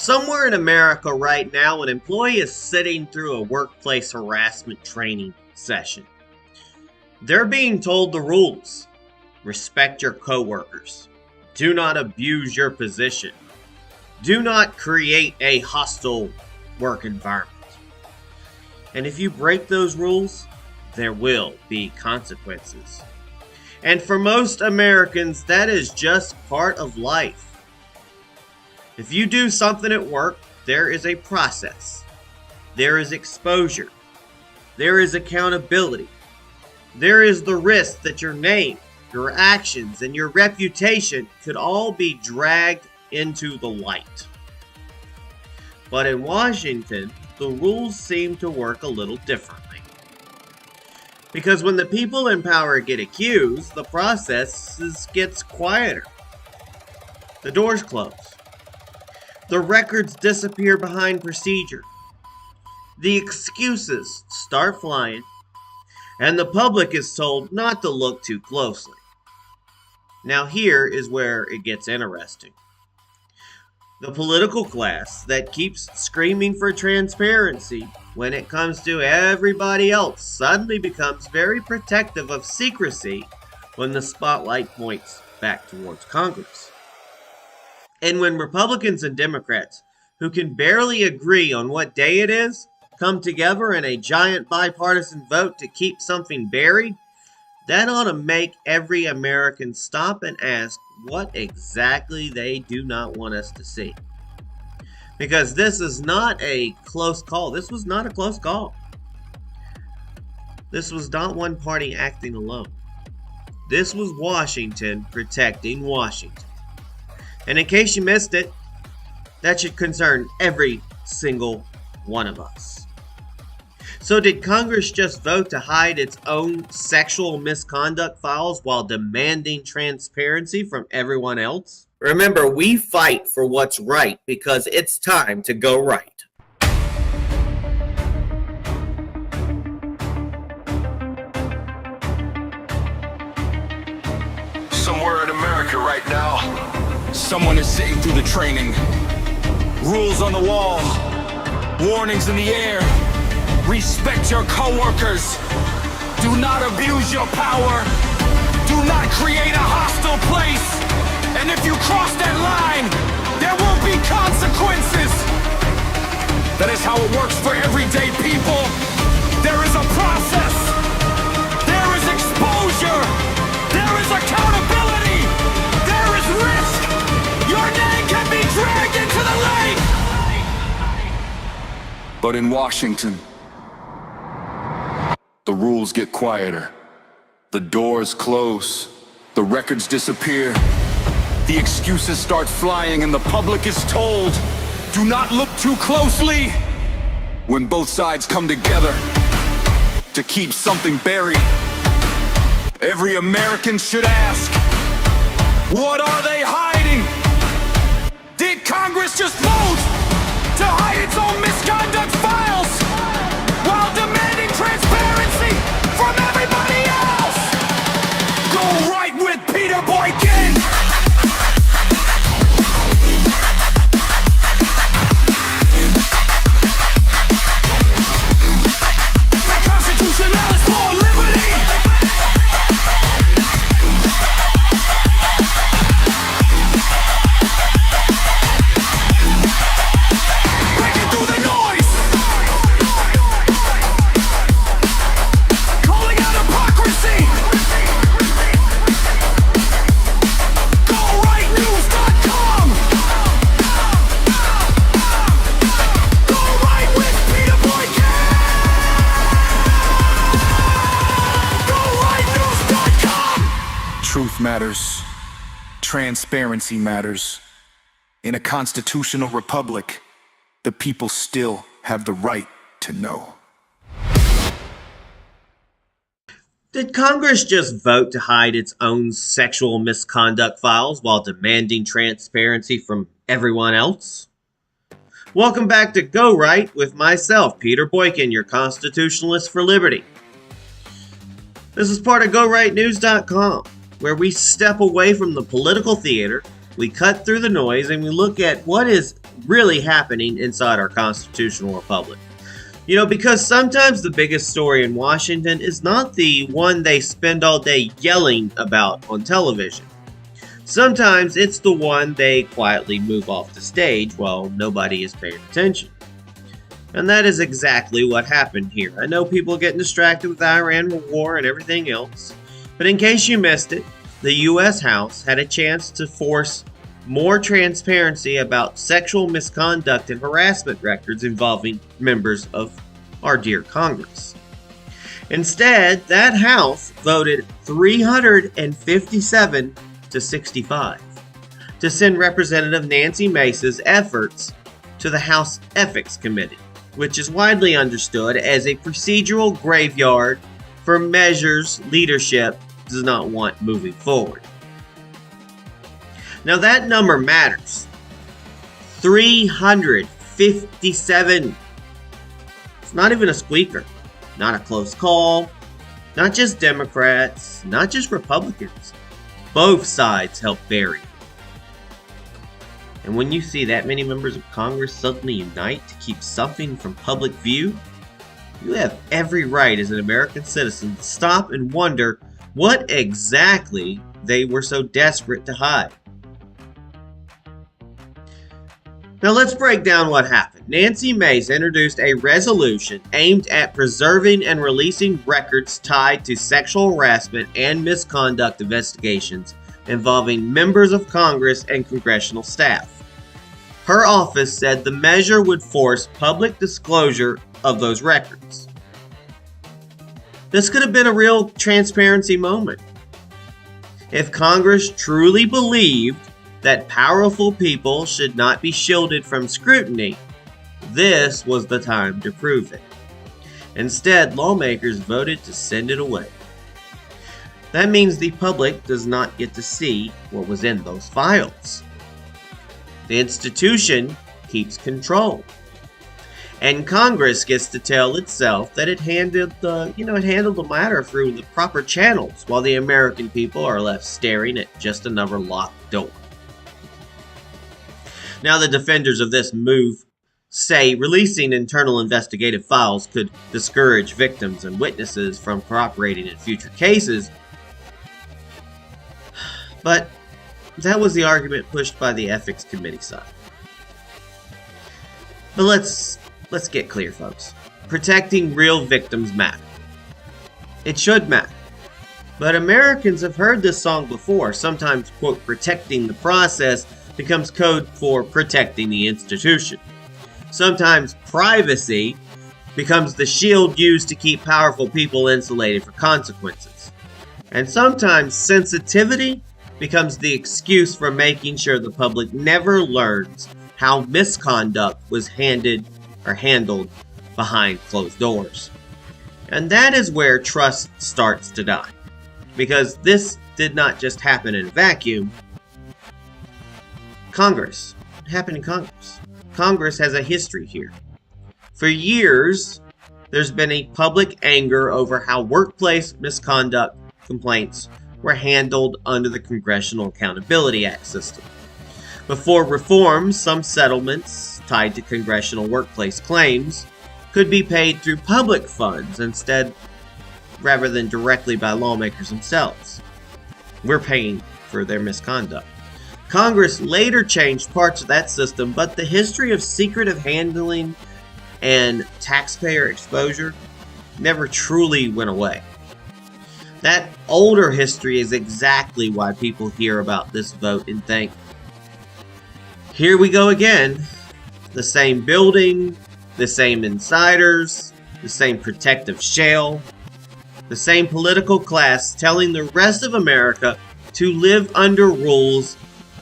Somewhere in America right now, an employee is sitting through a workplace harassment training session. They're being told the rules. Respect your coworkers. Do not abuse your position. Do not create a hostile work environment. And if you break those rules, there will be consequences. And for most Americans, that is just part of life. If you do something at work, there is a process. There is exposure. There is accountability. There is the risk that your name, your actions, and your reputation could all be dragged into the light. But in Washington, the rules seem to work a little differently. Because when the people in power get accused, the process gets quieter. The doors close. The records disappear behind procedure. The excuses start flying, and the public is told not to look too closely. Now here is where it gets interesting. The political class that keeps screaming for transparency when it comes to everybody else suddenly becomes very protective of secrecy when the spotlight points back towards Congress. And when Republicans and Democrats, who can barely agree on what day it is, come together in a giant bipartisan vote to keep something buried, that ought to make every American stop and ask what exactly they do not want us to see. Because this is not a close call. This was not a close call. This was not one party acting alone. This was Washington protecting Washington. And in case you missed it, that should concern every single one of us. So did Congress just vote to hide its own sexual misconduct files while demanding transparency from everyone else? Remember, we fight for what's right because it's time to go right. Somewhere in America right now, someone is sitting through the training. Rules on the wall, warnings in the air. Respect your coworkers. Do not abuse your power. Do not create a hostile place. And if you cross that line, there will be consequences. That is how it works for everyday people. There is a process. There is exposure. There is accountability. There is risk. Your name can be dragged into the lake. But in Washington, the rules get quieter. The doors close. The records disappear. The excuses start flying and the public is told, do not look too closely. When both sides come together to keep something buried, every American should ask, what are they hiding? Did Congress just vote to hide its own misconduct files while demanding transparency from everybody else? Go right with Peter Boykin! Truth matters. Transparency matters. In a constitutional republic, the people still have the right to know. Did Congress just vote to hide its own sexual misconduct files while demanding transparency from everyone else? Welcome back to Go Right with myself, Peter Boykin, your constitutionalist for liberty. This is part of GoRightNews.com, where we step away from the political theater, we cut through the noise, and we look at what is really happening inside our constitutional republic. Because sometimes the biggest story in Washington is not the one they spend all day yelling about on television. Sometimes it's the one they quietly move off the stage while nobody is paying attention. And that is exactly what happened here. I know people getting distracted with the Iran war and everything else, but in case you missed it, the U.S. House had a chance to force more transparency about sexual misconduct and harassment records involving members of our dear Congress. Instead, that House voted 357 to 65 to send Representative Nancy Mace's efforts to the House Ethics Committee, which is widely understood as a procedural graveyard for measures leadership does not want moving forward. Now that number matters. 357. It's not even a squeaker. Not a close call. Not just Democrats. Not just Republicans. Both sides helped bury it. And when you see that many members of Congress suddenly unite to keep something from public view, you have every right as an American citizen to stop and wonder what exactly they were so desperate to hide. Now let's break down what happened. Nancy Mace introduced a resolution aimed at preserving and releasing records tied to sexual harassment and misconduct investigations involving members of Congress and congressional staff. Her office said the measure would force public disclosure of those records. This could have been a real transparency moment. If Congress truly believed that powerful people should not be shielded from scrutiny, this was the time to prove it. Instead, lawmakers voted to send it away. That means the public does not get to see what was in those files. The institution keeps control. And Congress gets to tell itself that it handled the matter through the proper channels, while the American people are left staring at just another locked door. Now, the defenders of this move say releasing internal investigative files could discourage victims and witnesses from cooperating in future cases. But that was the argument pushed by the Ethics Committee side. But let's get clear, folks. Protecting real victims matter. It should matter. But Americans have heard this song before. Sometimes, quote, protecting the process becomes code for protecting the institution. Sometimes privacy becomes the shield used to keep powerful people insulated for consequences. And sometimes sensitivity becomes the excuse for making sure the public never learns how misconduct was handled behind closed doors. And that is where trust starts to die. Because this did not just happen in a vacuum. Congress. It happened in Congress. Congress has a history here. For years, there's been a public anger over how workplace misconduct complaints were handled under the Congressional Accountability Act system. Before reform, some settlements tied to congressional workplace claims could be paid through public funds instead, rather than directly by lawmakers themselves. We're paying for their misconduct. Congress later changed parts of that system, but the history of secretive handling and taxpayer exposure never truly went away. That older history is exactly why people hear about this vote and think, here we go again. The same building, the same insiders, the same protective shell, the same political class telling the rest of America to live under rules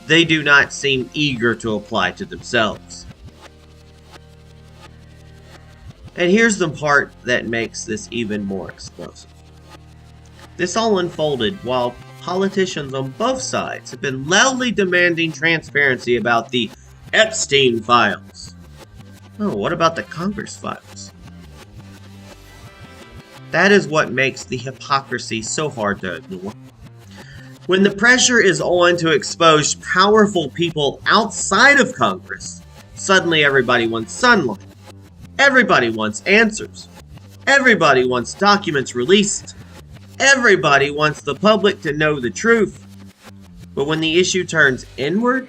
they do not seem eager to apply to themselves. And here's the part that makes this even more explosive. This all unfolded while politicians on both sides have been loudly demanding transparency about the Epstein files. Oh, what about the Congress files? That is what makes the hypocrisy so hard to ignore. When the pressure is on to expose powerful people outside of Congress, Suddenly everybody wants sunlight. Everybody wants answers. Everybody wants documents released. Everybody wants the public to know the truth. But when the issue turns inward,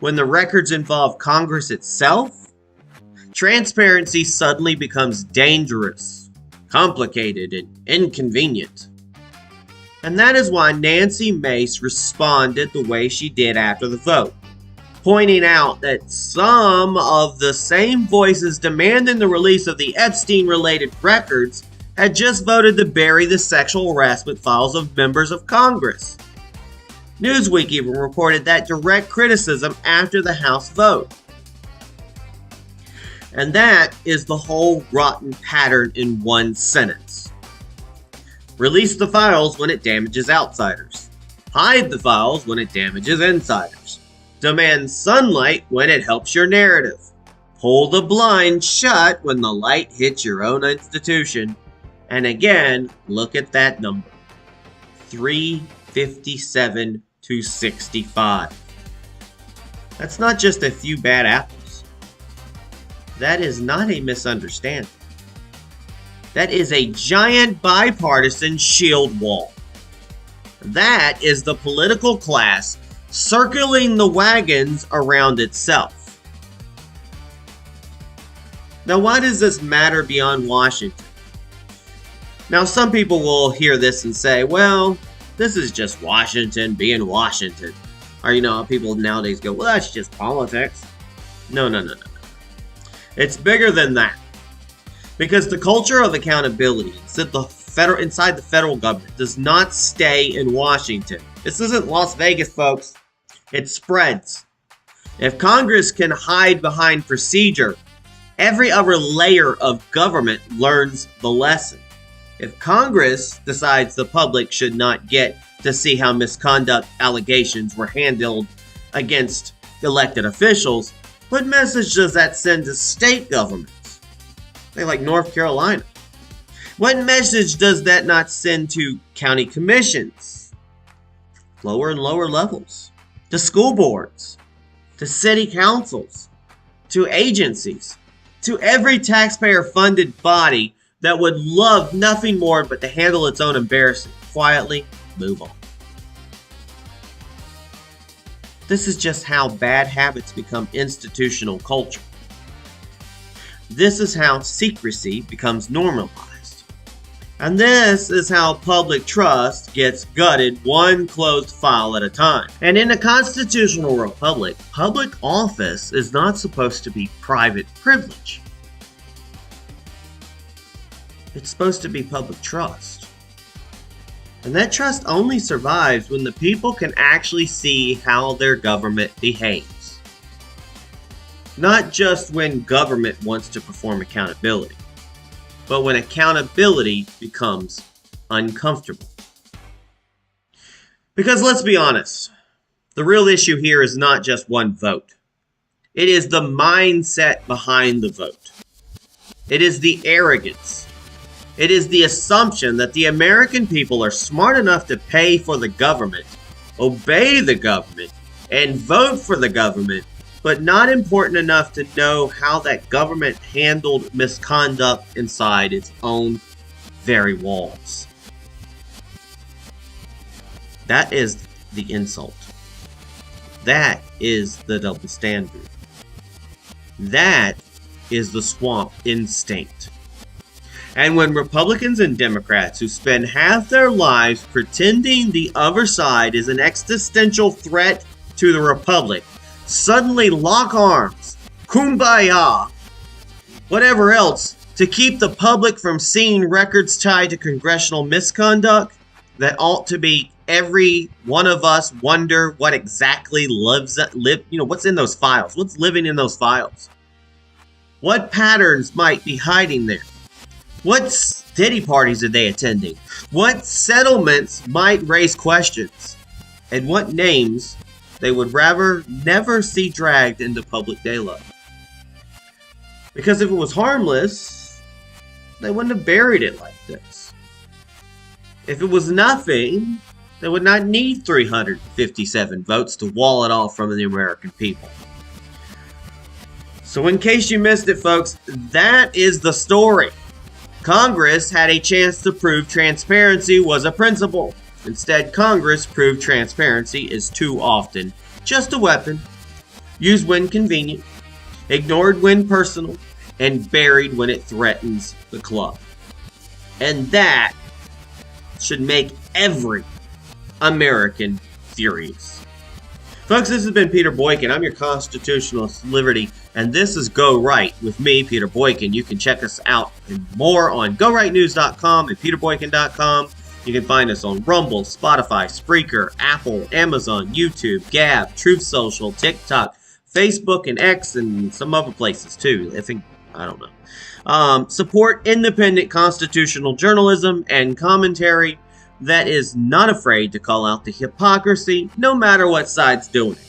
when the records involve Congress itself, transparency suddenly becomes dangerous, complicated, and inconvenient. And that is why Nancy Mace responded the way she did after the vote, pointing out that some of the same voices demanding the release of the Epstein-related records had just voted to bury the sexual harassment files of members of Congress. Newsweek even reported that direct criticism after the House vote. And that is the whole rotten pattern in one sentence. Release the files when it damages outsiders. Hide the files when it damages insiders. Demand sunlight when it helps your narrative. Pull the blind shut when the light hits your own institution. And again, look at that number. 357 to 65. That's not just a few bad apples. That is not a misunderstanding. That is a giant bipartisan shield wall. That is the political class circling the wagons around itself. Now, why does this matter beyond Washington? Now, some people will hear this and say, well, this is just Washington being Washington. Or, people nowadays go, well, that's just politics. No. It's bigger than that. Because the culture of accountability inside the federal government does not stay in Washington. This isn't Las Vegas, folks. It spreads. If Congress can hide behind procedure, every other layer of government learns the lesson. If Congress decides the public should not get to see how misconduct allegations were handled against elected officials, what message does that send to state governments? Say like North Carolina. What message does that not send to county commissions? Lower and lower levels. To school boards. To city councils. To agencies. To every taxpayer-funded body that would love nothing more but to handle its own embarrassment. Quietly move on. This is just how bad habits become institutional culture. This is how secrecy becomes normalized. And this is how public trust gets gutted one closed file at a time. And in a constitutional republic, public office is not supposed to be private privilege. It's supposed to be public trust. And that trust only survives when the people can actually see how their government behaves. Not just when government wants to perform accountability, but when accountability becomes uncomfortable. Because let's be honest, the real issue here is not just one vote. It is the mindset behind the vote. It is the arrogance. It is the assumption that the American people are smart enough to pay for the government, obey the government, and vote for the government, but not important enough to know how that government handled misconduct inside its own very walls. That is the insult. That is the double standard. That is the swamp instinct. And when Republicans and Democrats who spend half their lives pretending the other side is an existential threat to the Republic suddenly lock arms, kumbaya, whatever else, to keep the public from seeing records tied to congressional misconduct that ought to be every one of us wonder what exactly what's in those files, what's living in those files, what patterns might be hiding there. What steady parties are they attending? What settlements might raise questions? And what names they would rather never see dragged into public daylight? Because if it was harmless, they wouldn't have buried it like this. If it was nothing, they would not need 357 votes to wall it off from the American people. So in case you missed it, folks, that is the story. Congress had a chance to prove transparency was a principle. Instead, Congress proved transparency is too often just a weapon, used when convenient, ignored when personal, and buried when it threatens the club. And that should make every American furious. Folks, this has been Peter Boykin. I'm your constitutionalist liberty, and this is Go Right with me, Peter Boykin. You can check us out and more on GoRightNews.com and PeterBoykin.com. You can find us on Rumble, Spotify, Spreaker, Apple, Amazon, YouTube, Gab, Truth Social, TikTok, Facebook, and X, and some other places too. I don't know. Support independent constitutional journalism and commentary that is not afraid to call out the hypocrisy, no matter what side's doing it.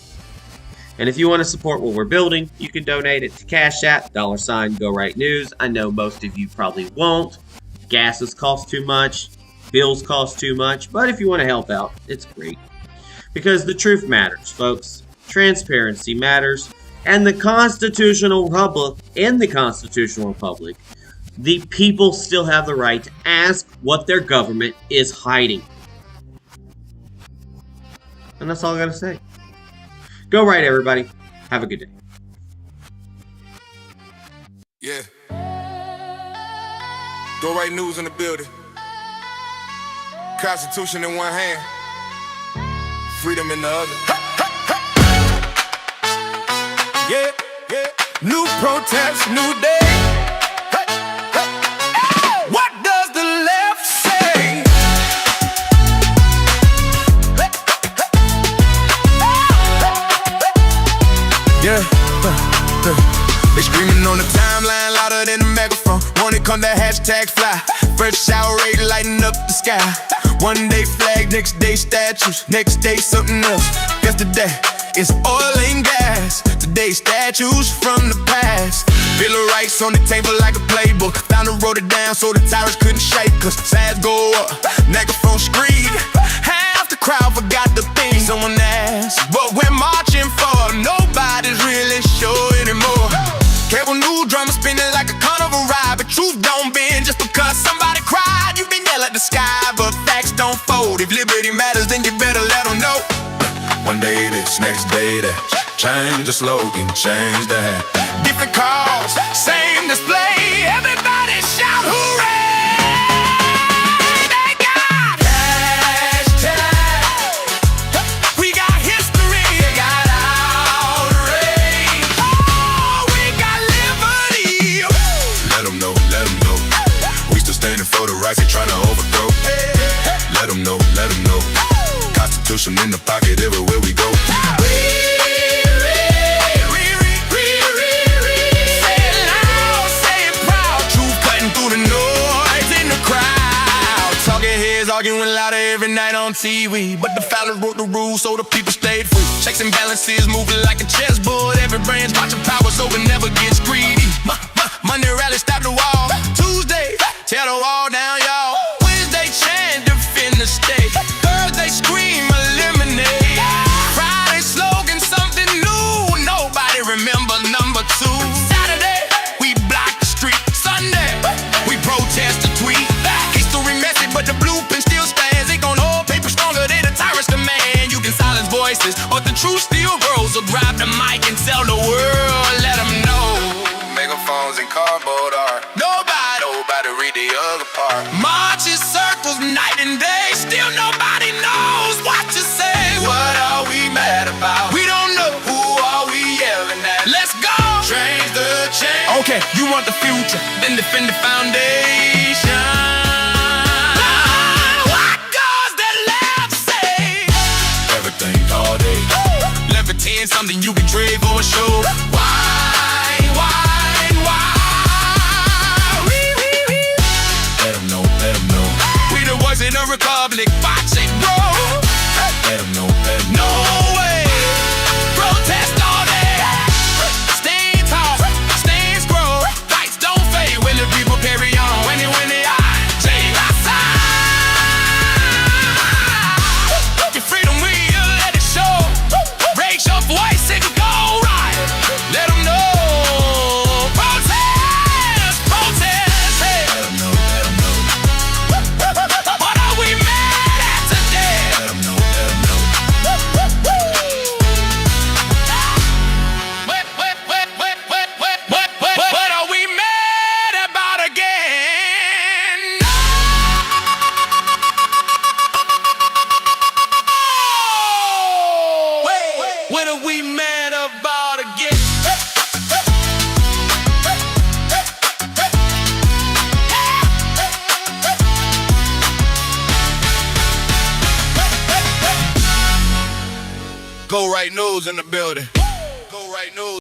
And if you want to support what we're building, you can donate it to Cash App, $ Go Right News. I know most of you probably won't. Gases cost too much. Bills cost too much. But if you want to help out, it's great. Because the truth matters, folks. Transparency matters. And in the Constitutional Republic, the people still have the right to ask what their government is hiding. And that's all I gotta say. Go right, everybody. Have a good day. Yeah. Go Right News in the building. Constitution in one hand, freedom in the other. Yeah, yeah. New protest, new day. What does the left say? Yeah. They screaming on the timeline louder than the megaphone. When it come to hashtag fly, first shower rate lighting up the sky. One day flag, next day statues, next day something else. Yesterday it's oil and gas, today statues from the past. Bill of Rights on the table like a playbook. Found and wrote it down so the tyrants couldn't shake us. Sides go up, megaphone scream. Half the crowd forgot the thing someone asked what we're marching for. Nobody's really sure anymore. Cable news drama spinning like a carnival ride, but truth don't bend just because somebody cried. You can yell at the sky, but facts don't fold. If liberty matters, then you better let them know. One day this, next day that. Change the slogan, change the hat. Different cause, same display. Everybody shout hooray! They got hashtag. We got history. They got outrage. Oh, we got liberty. Let them know, let them know. We still standing for the rights they trying to overthrow. Let them know, let them know. Constitution in the pocket everywhere we go. Say it loud, say it proud. Truth cutting through the noise in the crowd. Talking heads arguing louder every night on TV, but the founders wrote the rules so the people stayed free. Checks and balances moving like a chessboard. Every branch watching power so it never gets greedy. Monday rally stop the wall. Tuesday tear the wall down, y'all. Wednesday chant defend the state. Thursday scream eliminate. Friday slogan something new. Nobody remember number 2. Saturday we block the street. Sunday we protest the tweet. History messy but the blueprint still stands. It gon' hold paper stronger than the tyrant's demand. You can silence voices but the truth still grows. So grab the mic and tell the world, let them know. Megaphones and cardboard art. Nobody read the other part. Marches, circles, night and day. Still nobody knows what to say. What are we mad about? We don't know. Who are we yelling at? Let's go! Change the change. Okay, you want the future, then defend the foundation. What does the left say? Everything all day. Levitate something you can trade for a show. Why? In a republic, watch it grow. Let them know, let them know. No way. Protest all day. Stand tall, stand grow. Lights don't fade when the people carry on. When they are, change outside. Your freedom will let it show. Raise your voice and go right. Let them know. white nose in the building.